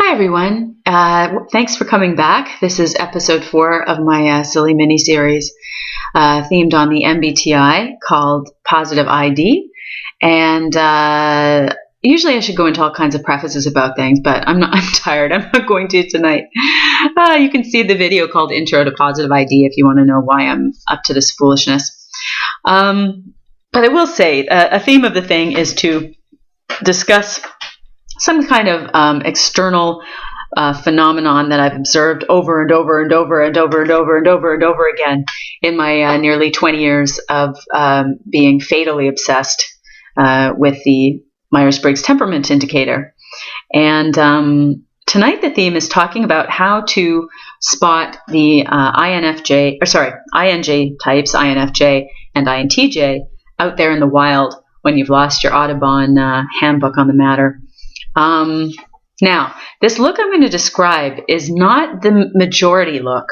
Hi, everyone. Thanks for coming back. This is episode 4 of my silly miniseries themed on the MBTI called Positive ID. And usually I should go into all kinds of prefaces about things, but I'm tired. I'm not going to tonight. You can see the video called Intro to Positive ID if you want to know why I'm up to this foolishness. But I will say a theme of the thing is to discuss some kind of external phenomenon that I've observed over and over and over and over and over and over and over again in my nearly 20 years of being fatally obsessed with the Myers-Briggs temperament indicator. And tonight the theme is talking about how to spot the INJ types, INFJ and INTJ, out there in the wild when you've lost your Audubon handbook on the matter. Now, this look I'm going to describe is not the majority look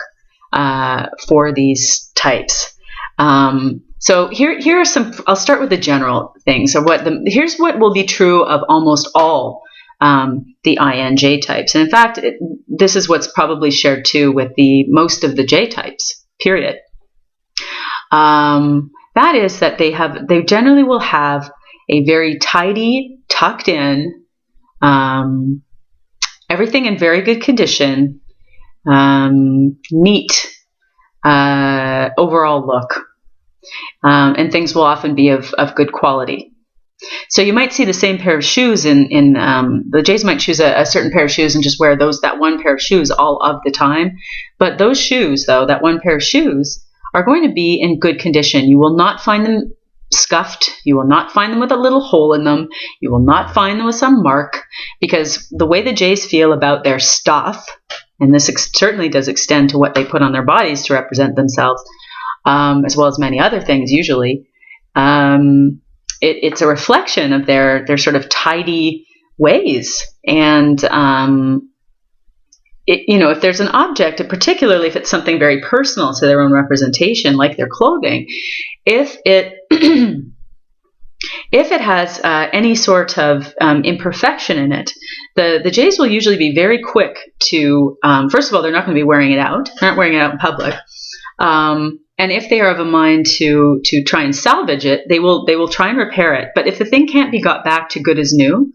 for these types. So here are some. I'll start with the general things. So here's what will be true of almost all the INJ types. And in fact, this is what's probably shared too with the most of the J types. Period. That is that they generally will have a very tidy, tucked in, everything in very good condition, neat overall look, and things will often be of good quality. So you might see the same pair of shoes in the J's might choose a certain pair of shoes and just wear that one pair of shoes all of the time. But those shoes, though, that one pair of shoes, are going to be in good condition. You will not find them scuffed. You will not find them with a little hole in them. You will not find them with some mark, because the way the J's feel about their stuff, and this certainly does extend to what they put on their bodies to represent themselves, as well as many other things usually, it's a reflection of their sort of tidy ways. And if there's an object, particularly if it's something very personal to their own representation, like their clothing, if it has any sort of imperfection in it, the J's will usually be very quick to, first of all, they're not going to be wearing it out. They're not wearing it out in public. And if they are of a mind to try and salvage it, they will try and repair it. But if the thing can't be got back to good as new,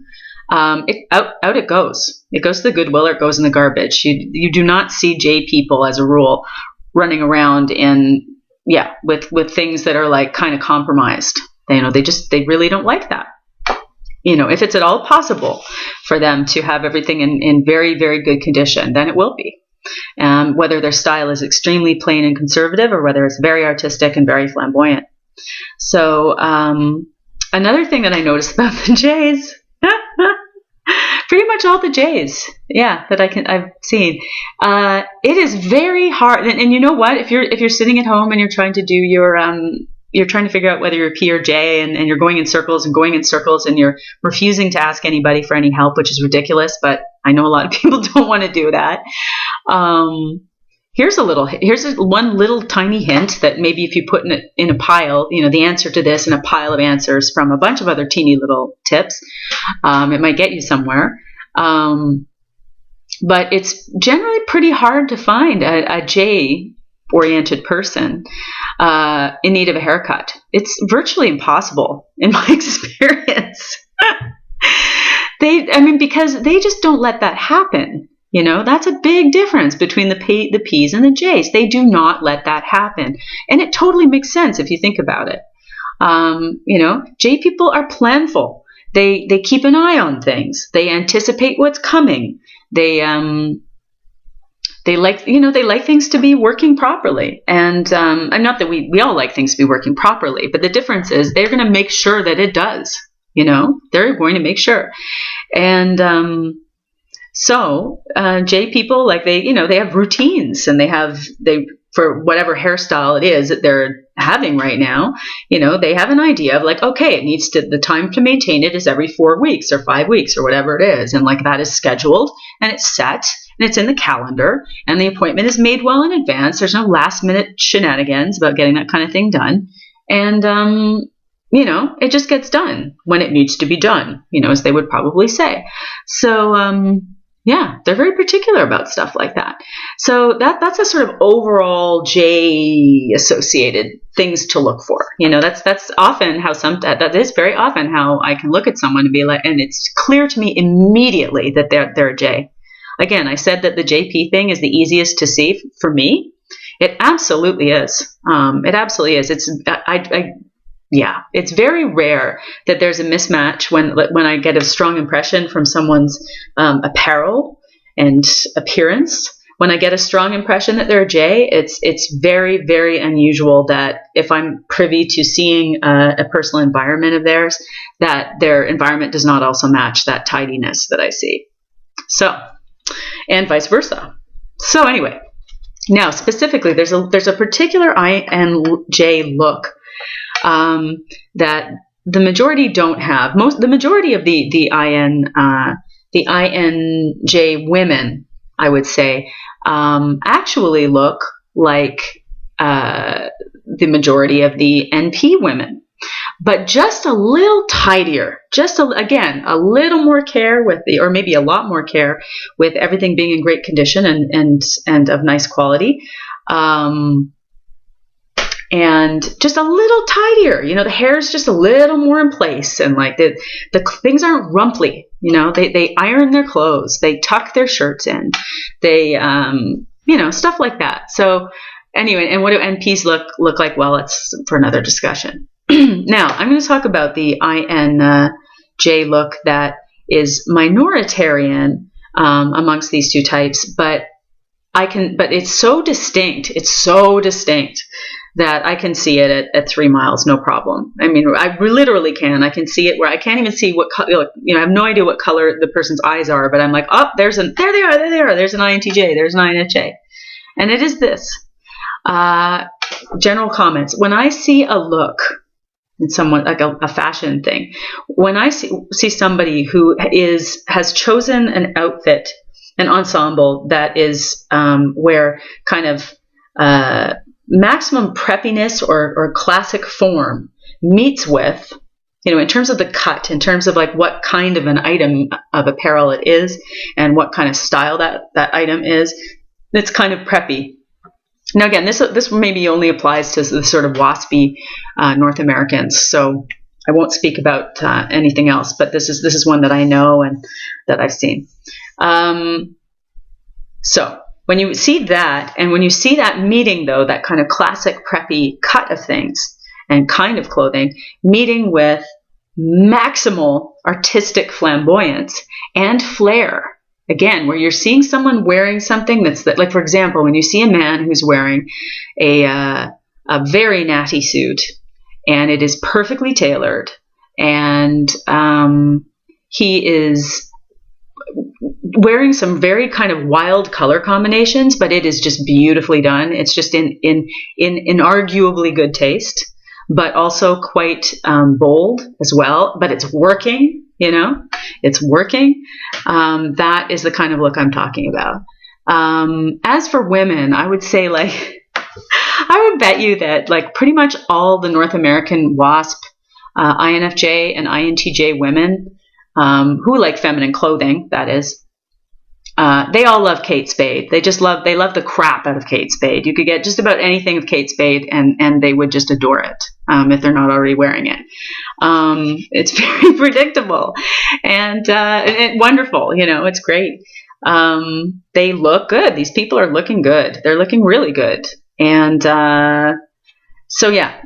out it goes. It goes to the Goodwill, or it goes in the garbage. You do not see J people as a rule running around with things that are like kind of compromised. They really don't like that. If it's at all possible for them to have everything in very, very good condition, then it will be. Whether their style is extremely plain and conservative, or whether it's very artistic and very flamboyant. So another thing that I noticed about the J's, pretty much all the J's, that I've seen, it is very hard. And you know what? If you're sitting at home and you're trying to do you're trying to figure out whether you're P or J, and you're going in circles and you're refusing to ask anybody for any help, which is ridiculous, but I know a lot of people don't want to do that. Here's one little tiny hint that maybe if you put in a pile, the answer to this in a pile of answers from a bunch of other teeny little tips, it might get you somewhere. But it's generally pretty hard to find a J-oriented person in need of a haircut. It's virtually impossible in my experience. Because they just don't let that happen. That's a big difference between the P's and the J's. They do not let that happen. And it totally makes sense if you think about it. J people are planful. They keep an eye on things. They anticipate what's coming. They like things to be working properly. And not that we all like things to be working properly, but the difference is they're going to make sure that it does. They're going to make sure. And so J people, like they have routines, and they for whatever hairstyle it is that they're having right now, they have an idea of like, okay, the time to maintain it is every 4 weeks or 5 weeks or whatever it is. And like that is scheduled and it's set and it's in the calendar and the appointment is made well in advance. There's no last minute shenanigans about getting that kind of thing done. And, it just gets done when it needs to be done, as they would probably say. So, Yeah, they're very particular about stuff like that. So that's a sort of overall J associated things to look for. That's often how that is very often how I can look at someone and be like, and it's clear to me immediately that they're a J. Again, I said that the JP thing is the easiest to see for me. It absolutely is. It absolutely is. Yeah, it's very rare that there's a mismatch when I get a strong impression from someone's apparel and appearance. When I get a strong impression that they're a J, it's very, very unusual that if I'm privy to seeing a personal environment of theirs, that their environment does not also match that tidiness that I see. So, and vice versa. So anyway, now specifically, there's a particular INJ look that the majority don't have. The majority of the INJ women, I would say, actually look like the majority of the NP women, but just a little tidier. Again, a little more care or maybe a lot more care with everything being in great condition and of nice quality. And just a little tidier, the hair is just a little more in place, and like the things aren't rumply, they iron their clothes, they tuck their shirts in, they, stuff like that. So anyway, and what do NPs look like? Well, it's for another discussion. Now, I'm going to talk about the INJ look that is minoritarian amongst these two types, but it's so distinct. It's so distinct that I can see it at 3 miles, no problem. I mean, I literally can. I can see it where I can't even see what color, I have no idea what color the person's eyes are, but I'm like, oh, there they are. There's an INTJ, there's an INFJ. And it is this. General comments. When I see a look in someone, like a fashion thing, when I see somebody who has chosen an outfit, an ensemble that is where kind of maximum preppiness or classic form meets with, in terms of the cut, in terms of like what kind of an item of apparel it is and what kind of style that item is, it's kind of preppy. Now again, this maybe only applies to the sort of waspy North Americans, so I won't speak about anything else, but this is one that I know and that I've seen. So when you see that, and when you see that meeting, though, that kind of classic preppy cut of things and kind of clothing, meeting with maximal artistic flamboyance and flair, again, where you're seeing someone wearing something that's like, for example, when you see a man who's wearing a very natty suit, and it is perfectly tailored, and he is wearing some very kind of wild color combinations, but it is just beautifully done. It's just in inarguably good taste, but also quite bold as well. But it's working, it's working. That is the kind of look I'm talking about. As for women, I would say I would bet you that pretty much all the North American WASP, INFJ and INTJ women who like feminine clothing, that is, they all love Kate Spade. They love the crap out of Kate Spade. You could get just about anything of Kate Spade and they would just adore it if they're not already wearing it. It's very predictable and wonderful. It's great. They look good. These people are looking good. They're looking really good. And so yeah,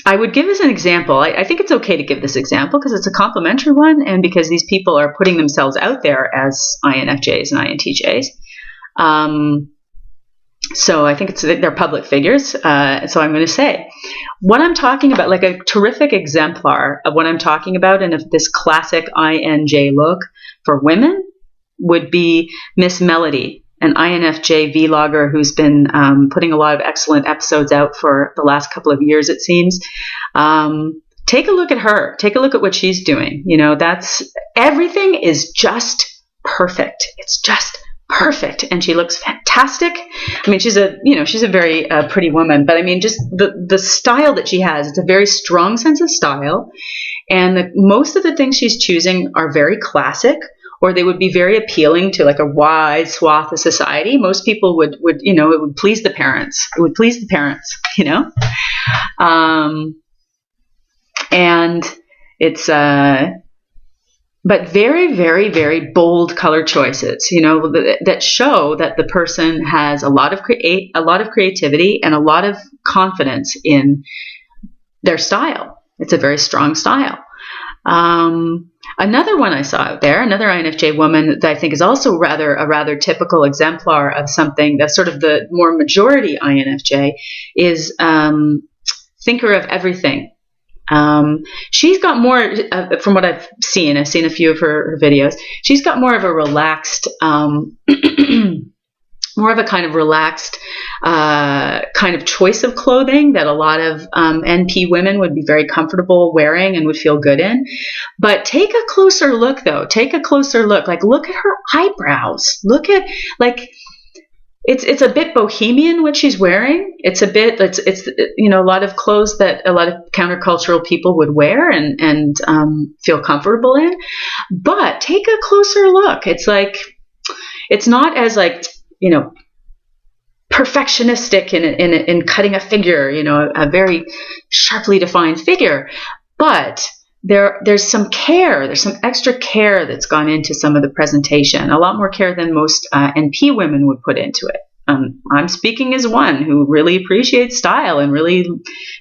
I would give as an example. I think it's okay to give this example because it's a complimentary one, and because these people are putting themselves out there as INFJs and INTJs. So I think they're public figures. So I'm going to say what I'm talking about, like a terrific exemplar of what I'm talking about, and of this classic INJ look for women would be Miss Melody, an INFJ vlogger who's been putting a lot of excellent episodes out for the last couple of years, it seems. Take a look at her. Take a look at what she's doing. Everything is just perfect. It's just perfect, and she looks fantastic. I mean, she's a very pretty woman, but I mean, just the style that she has. It's a very strong sense of style, and most of the things she's choosing are very classic, or they would be very appealing to like a wide swath of society. Most people would, it would please the parents. It would please the parents, and it's, but very, very, very bold color choices, that show that the person has a lot of creativity and a lot of confidence in their style. It's a very strong style. Another one I saw out there, another INFJ woman that I think is also a rather typical exemplar of something that's sort of the more majority INFJ, is thinker of everything. She's got more, from what I've seen a few of her videos, she's got more of a relaxed, more of a kind of relaxed kind of choice of clothing that a lot of NP women would be very comfortable wearing and would feel good in. But take a closer look, though. Take a closer look. Like, look at her eyebrows. Look at, like, it's a bit bohemian what she's wearing. It's a lot of clothes that a lot of countercultural people would wear and feel comfortable in. But take a closer look. It's like, it's not as like, perfectionistic in cutting a figure, a very sharply defined figure. But there's some care, there's some extra care that's gone into some of the presentation, a lot more care than most NP women would put into it. I'm speaking as one who really appreciates style and really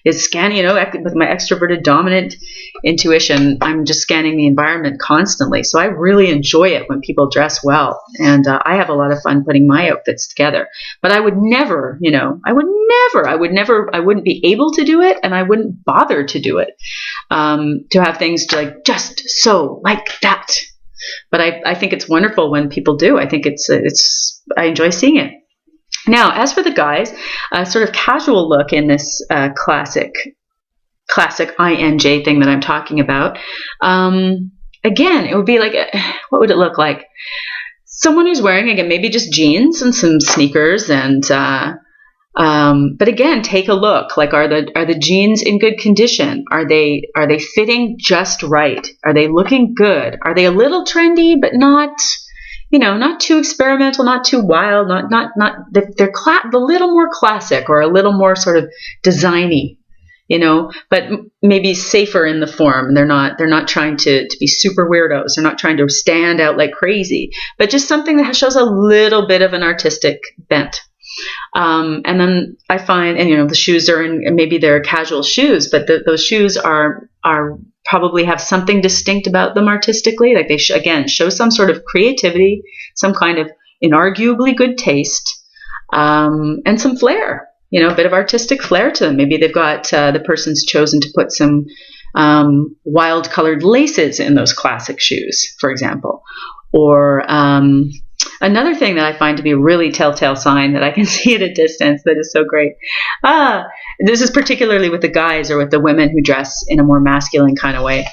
is scanning, with my extroverted dominant intuition, I'm just scanning the environment constantly. So I really enjoy it when people dress well. And I have a lot of fun putting my outfits together. But I would never, I wouldn't be able to do it, and I wouldn't bother to do it, to have things like just so like that. But I think it's wonderful when people do. I think I enjoy seeing it. Now, as for the guys, a sort of casual look in this classic INJ thing that I'm talking about. Again, it would be like, what would it look like? Someone who's wearing, again, maybe just jeans and some sneakers, and but again, take a look. Like, are the jeans in good condition? Are they fitting just right? Are they looking good? Are they a little trendy, but not, not too experimental, not too wild, they're a little more classic or a little more sort of designy, but maybe safer in the form. They're not trying to be super weirdos. They're not trying to stand out like crazy, but just something that shows a little bit of an artistic bent. And then I find, and the shoes are maybe they're casual shoes, but those shoes are probably have something distinct about them artistically. Like they show some sort of creativity, some kind of inarguably good taste, and some flair. A bit of artistic flair to them. Maybe they've got the person's chosen to put some wild colored laces in those classic shoes, for example, or another thing that I find to be a really telltale sign that I can see at a distance that is so great. This is particularly with the guys or with the women who dress in a more masculine kind of way,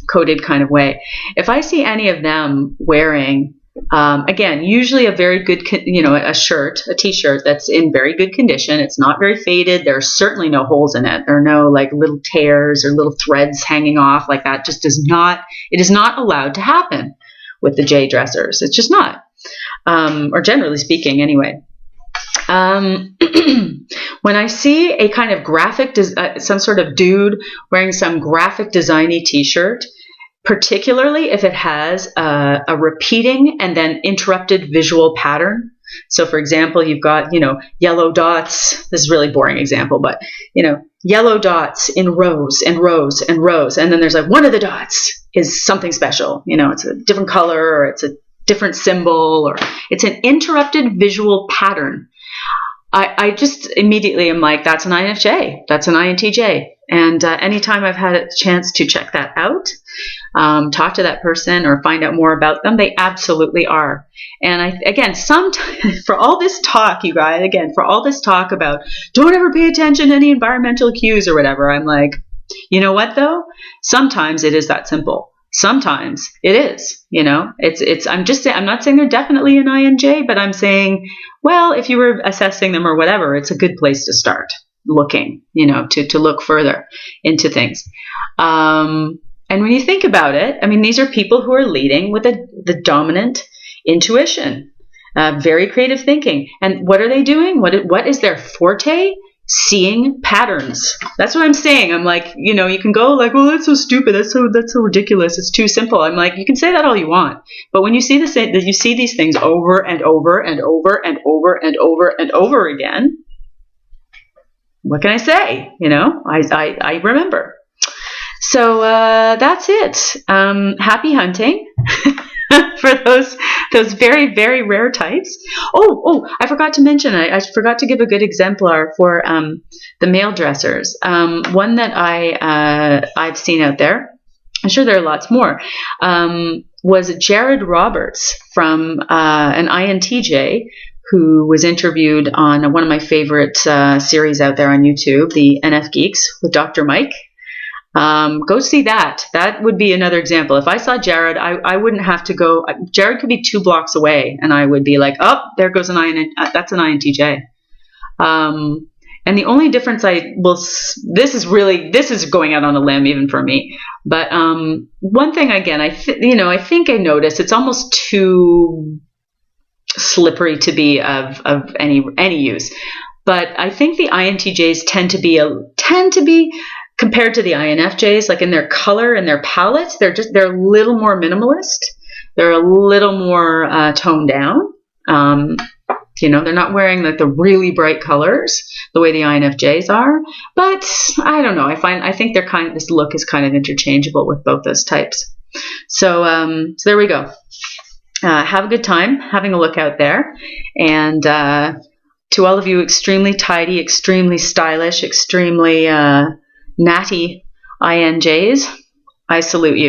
coded kind of way. If I see any of them wearing, again, usually a very good, a t-shirt that's in very good condition. It's not very faded. There are certainly no holes in it. There are no like little tears or little threads hanging off like that. It is not allowed to happen with the J dressers. It's just not. Or generally speaking, anyway. When I see a kind of graphic, some sort of dude wearing some graphic designy t-shirt, particularly if it has a repeating and then interrupted visual pattern. So, for example, you've got, yellow dots. This is a really boring example, but, yellow dots in rows and rows and rows. And then there's like one of the dots is something special. It's a different color, or it's a different symbol, or it's an interrupted visual pattern. I just immediately am like, that's an INFJ, that's an INTJ. And anytime I've had a chance to check that out, talk to that person or find out more about them, they absolutely are. And sometimes for all this talk, you guys, for all this talk about don't ever pay attention to any environmental cues or whatever, I'm like, you know what though? Sometimes it is that simple. Sometimes it is, I'm not saying they're definitely an INJ, but I'm saying, well, if you were assessing them or whatever, it's a good place to start looking, to look further into things. And And when you think about it, I mean, these are people who are leading with the dominant intuition, very creative thinking. And what are they doing? What is their forte? Seeing patterns. That's what I'm saying. I'm like, you know, you can go like, well, that's so stupid. That's so ridiculous. It's too simple. I'm like, you can say that all you want, but when you see you see these things over and over and over and over and over and over again, what can I say? You know, I remember. So that's it. Happy hunting. For those very, very rare types. Oh, I forgot to mention, I forgot to give a good exemplar for the male dressers. One that I've seen out there, I'm sure there are lots more, was Jared Roberts from an INTJ who was interviewed on one of my favorite series out there on YouTube, the NF Geeks with Dr. Mike. Go see that. That would be another example. If I saw Jared, I wouldn't have to go. Jared could be 2 blocks away, and I would be like, "Oh, there goes that's an INTJ." And the only difference this is going out on a limb even for me. But one thing again, I think I noticed it's almost too slippery to be of any use. But I think the INTJs tend to be compared to the INFJs, like in their color and their palettes, they're a little more minimalist. They're a little more toned down. They're not wearing like the really bright colors the way the INFJs are. But I don't know. I think this look is kind of interchangeable with both those types. So there we go. Have a good time having a look out there, and to all of you extremely tidy, extremely stylish, extremely natty INJs, I salute you.